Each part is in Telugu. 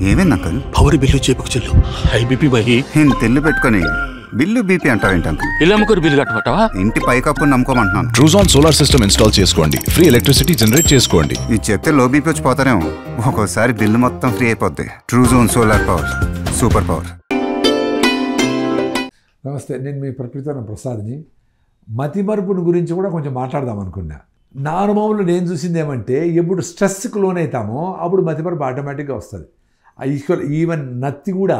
ఏమైంది అంకుల్? పవర్ బిల్లు చేపకు చెల్లు హై బీపీ బహి తెల్లు పెట్టుకొని బిల్లు బీపీ అంటావేంటి అంకుల్? ఇల్లు అమ్ముకొని బిల్లు కట్టమంటావా? ఇంటి పైకప్పు నమ్ముకోమంటున్నాను. ట్రూజాన్ సోలార్ సిస్టమ్ ఇన్స్టాల్ చేసుకోండి, ఫ్రీ ఎలక్ట్రిసిటీ జనరేట్ చేసుకోండి. ఇది చెప్తే లో బీపీ వచ్చి పోతారేమో. ఒక్కోసారి బిల్లు మొత్తం ఫ్రీ అయిపోద్ది. Truzon solar power, super power. నమస్తే, నేను మీ ప్రకృతివనం ప్రసాద్ని. మతిమరుపుని గురించి కూడా కొంచెం మాట్లాడదాం అనుకున్నా. నా అనుభవంలో నేను చూసింది ఏమంటే, ఎప్పుడు స్ట్రెస్కి లోనవుతామో అప్పుడు మతిమరుపు ఆటోమేటిక్గా వస్తుంది. ఈవెన్ నత్తి కూడా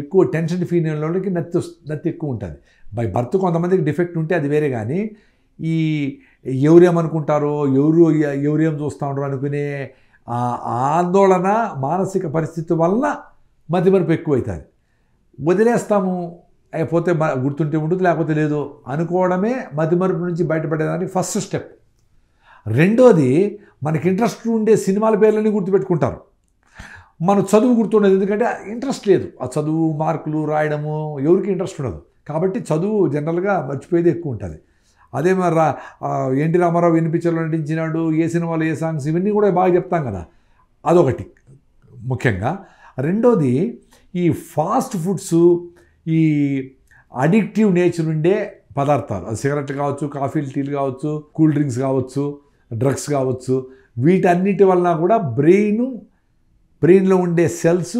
ఎక్కువ టెన్షన్ ఫీల్ అయిన వాళ్ళకి నత్తి ఎక్కువ ఉంటుంది. బై బర్త్ కొంతమందికి డిఫెక్ట్ ఉంటే అది వేరే, కానీ ఈ ఎవరేమనుకుంటారో ఎవరేం చూస్తూ ఉంటారో అనుకునే ఆందోళన మానసిక పరిస్థితి వల్ల మతిమరుపు ఎక్కువవుతుంది. వదిలేస్తాము, అయిపోతే గుర్తుంటే ఉంటుంది లేకపోతే లేదు అనుకోవడమే మతిమరుపు నుంచి బయటపడేదానికి ఫస్ట్ స్టెప్. రెండోది, మనకి ఇంట్రెస్ట్ ఉండే సినిమాల పేర్లన్నీ గుర్తుపెట్టుకుంటారు. మన చదువు గుర్తుండదు, ఎందుకంటే ఇంట్రెస్ట్ లేదు. ఆ చదువు మార్కులు రాయడము ఎవరికి ఇంట్రెస్ట్ ఉండదు, కాబట్టి చదువు జనరల్గా మర్చిపోయేది ఎక్కువ ఉంటుంది. అదే మరి ఎన్టీ రామారావు ఎన్ని పిక్చర్లు నటించినాడు, ఏ సినిమాలు, ఏ సాంగ్స్, ఇవన్నీ కూడా బాగా చెప్తాం కదా, అదొకటి ముఖ్యంగా. రెండోది, ఈ ఫాస్ట్ ఫుడ్స్, ఈ అడిక్టివ్ నేచర్ ఉండే పదార్థాలు, అది సిగరెట్ కావచ్చు, కాఫీలు, టీలు కావచ్చు, కూల్ డ్రింక్స్ కావచ్చు, డ్రగ్స్ కావచ్చు, వీటన్నిటి వలన కూడా బ్రెయిన్లో ఉండే సెల్స్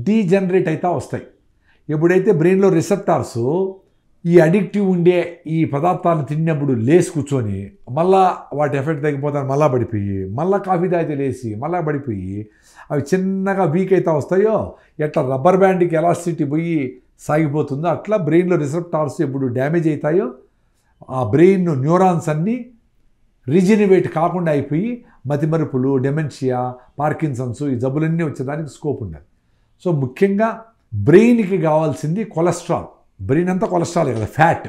డీజనరేట్ అవుతూ వస్తాయి. ఎప్పుడైతే బ్రెయిన్లో రిసెప్టార్స్ ఈ అడిక్టివ్ ఉండే ఈ పదార్థాలను తిన్నప్పుడు లేచి కూర్చొని మళ్ళా వాటి ఎఫెక్ట్ తగ్గిపోతాను, మళ్ళా పడిపోయి, మళ్ళీ కాఫీ తాగితే లేచి మళ్ళా పడిపోయి అవి చిన్నగా వీక్ అవుతూ వస్తాయో, ఎట్లా రబ్బర్ బ్యాండ్కి ఎలాస్టిసిటీ పోయి సాగిపోతుందో అట్లా బ్రెయిన్లో రిసెప్టార్స్ ఎప్పుడు డ్యామేజ్ అవుతాయో ఆ బ్రెయిన్ న్యూరాన్స్ అన్నీ రీజనరేట్ కాకుండా అయిపోయి మతిమరుపులు, డెమెన్షియా, పార్కిన్సన్స్, ఈ జబ్బులన్నీ వచ్చేదానికి స్కోప్ ఉండదు. సో ముఖ్యంగా బ్రెయిన్కి కావాల్సింది కొలెస్ట్రాల్. బ్రెయిన్ అంతా కొలెస్ట్రాల్ కదా, ఫ్యాట్.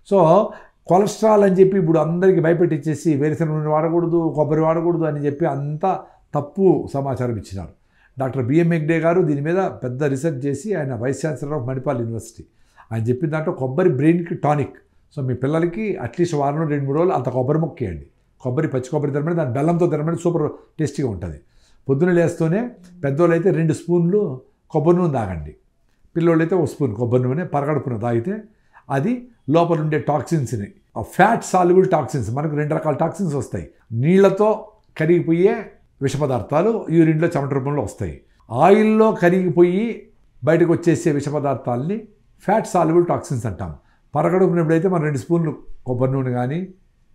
సో కొలెస్ట్రాల్ అని చెప్పి ఇప్పుడు అందరికీ భయపెట్టించేసి వేరుశనగ నూనె వాడకూడదు, కొబ్బరి వాడకూడదు అని చెప్పి అంతా తప్పు సమాచారం ఇచ్చినారు. డాక్టర్ బిఎం హెగ్డే గారు దీని మీద పెద్ద రీసెర్చ్ చేసి, ఆయన vice chancellor of Manipal university, ఆయన చెప్పిన దాంట్లో కొబ్బరి బ్రెయిన్కి టానిక్. సో మీ పిల్లలకి అట్లీస్ట్ వారంలో 2-3 రోజులు అంత కొబ్బరి మొక్కేయండి. పచ్చి కొబ్బరి తినమని, దాని బెల్లంతో తినమని సూపర్ టేస్టీగా ఉంటుంది. పొద్దున్న లేస్తూనే పెద్దోళ్ళు అయితే 2 స్పూన్లు కొబ్బరి నూనె తాగండి, పిల్లోళ్ళు అయితే 1 స్పూన్ కొబ్బరి నూనె పరగడుపున తాగితే అది లోపల ఉండే టాక్సిన్స్ని, ఫ్యాట్ సాల్యుబుల్ టాక్సిన్స్, మనకు 2 రకాల టాక్సిన్స్ వస్తాయి. నీళ్లతో కరిగిపోయే విష పదార్థాలు యూరిన్లో చెమట రూపంలో వస్తాయి. ఆయిల్లో కరిగిపోయి బయటకు వచ్చేసే విష పదార్థాలని ఫ్యాట్ సాల్యుబుల్ టాక్సిన్స్ అంటాం. పరగడుపునప్పుడైతే మనం 2 స్పూన్లు కొబ్బరి నూనె, కానీ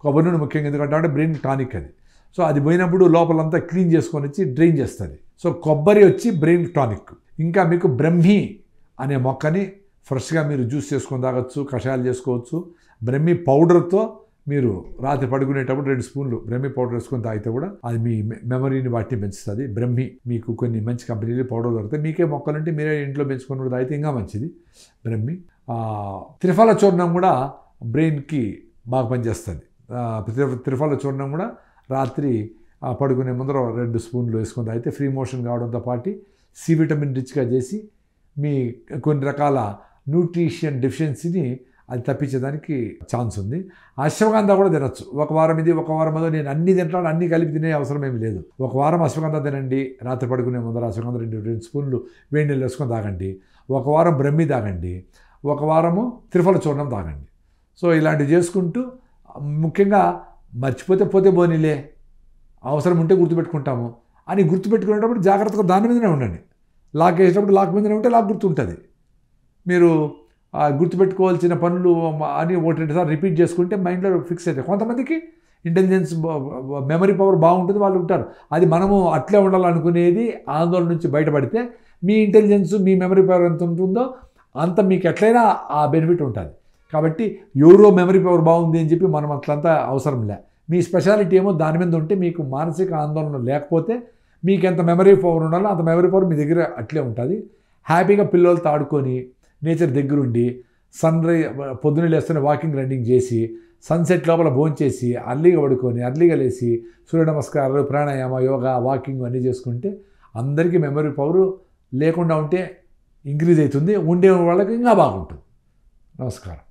కొబ్బరి నూనె ముఖ్యంగా ఎందుకంటే బ్రెయిన్ టానిక్ అది. సో అది పోయినప్పుడు లోపలంతా క్లీన్ చేసుకొని వచ్చి డ్రైన్ చేస్తుంది. సో కొబ్బరి వచ్చి బ్రెయిన్ టానిక్. ఇంకా మీకు బ్రహ్మి అనే మొక్కని ఫ్రెష్గా మీరు జ్యూస్ చేసుకొని తాగొచ్చు, కషాయాలు చేసుకోవచ్చు. బ్రహ్మి పౌడర్తో మీరు రాత్రి పడుకునేటప్పుడు 2 స్పూన్లు బ్రహ్మి పౌడర్ వేసుకొని తాగితే కూడా అది మీ మెమరీని వాటిని పెంచుతుంది. బ్రహ్మి మీకు కొన్ని మంచి కంపెనీలు పౌడర్ దొరుకుతాయి. మీకే మొక్కలుంటే మీరే ఇంట్లో పెంచుకొని తాగితే ఇంకా మంచిది బ్రహ్మి. త్రిఫల చూర్ణం కూడా బ్రెయిన్కి బాగా పనిచేస్తుంది. త్రిఫల చూర్ణం కూడా రాత్రి పడుకునే ముందర 2 స్పూన్లు వేసుకొని తాగితే ఫ్రీ మోషన్ కావడంతో పాటు సి విటమిన్ రిచ్గా చేసి మీ కొన్ని రకాల న్యూట్రిషన్ డెఫిషియన్సీని అది తప్పించేదానికి ఛాన్స్ ఉంది. అశ్వగంధ కూడా తినచ్చు. ఒక వారం ఇది, ఒక వారం అదో. నేను అన్ని తింటాను, అన్ని కలిపి తినే అవసరం ఏమి లేదు. ఒక వారం అశ్వగంధ తినండి, రాత్రి పడుకునే ముందర అశ్వగంధ 2 స్పూన్లు వేడి నీళ్ళు వేసుకొని తాగండి. ఒక వారం బ్రహ్మి తాగండి, ఒక వారము త్రిఫల చూర్ణం తాగండి. సో ఇలాంటివి చేసుకుంటూ, ముఖ్యంగా మర్చిపోతే పోతే పోనీలే, అవసరం ఉంటే గుర్తుపెట్టుకుంటాము అని గుర్తుపెట్టుకునేటప్పుడు జాగ్రత్తగా దాని మీదనే ఉండండి. లాక్ వేసేటప్పుడు లాక్ మీదనే ఉంటే లాక్ గుర్తుంటుంది. మీరు గుర్తుపెట్టుకోవాల్సిన పనులు అని 1-2 సార్లు రిపీట్ చేసుకుంటే మైండ్లో ఫిక్స్ అవుతాయి. కొంతమందికి ఇంటెలిజెన్స్, మెమరీ పవర్ బాగుంటుంది, వాళ్ళు ఉంటారు. అది మనము అట్లే ఉండాలనుకునేది ఆందోళన నుంచి బయటపడితే మీ ఇంటెలిజెన్స్, మీ మెమరీ పవర్ ఎంత ఉంటుందో అంత మీకు ఎట్లయినా ఆ బెనిఫిట్ ఉంటుంది. కాబట్టి ఎవరో మెమరీ పవర్ బాగుంది అని చెప్పి మనం అట్లంతా అవసరం లే. మీ స్పెషాలిటీ ఏమో దాని మీద ఉంటే మీకు మానసిక ఆందోళన లేకపోతే మీకు ఎంత మెమరీ పవర్ ఉండాలో అంత మెమరీ పవర్ మీ దగ్గర అట్లే ఉంటుంది. హ్యాపీగా పిల్లలతో ఆడుకొని నేచర్ దగ్గరుండి పొద్దున్న లేస్తూనే వాకింగ్, రన్నింగ్ చేసి సన్సెట్ లోపల భోంచేసి అర్లీగా పడుకొని అర్లీగా లేచి సూర్య నమస్కారాలు, ప్రాణాయామ, యోగా, వాకింగ్ అన్నీ చేసుకుంటే అందరికీ మెమరీ పవర్ లేకుండా ఉంటే ఇంక్రీజ్ అవుతుంది, ఉండే వాళ్ళకి ఇంకా బాగుంటుంది. నమస్కారం.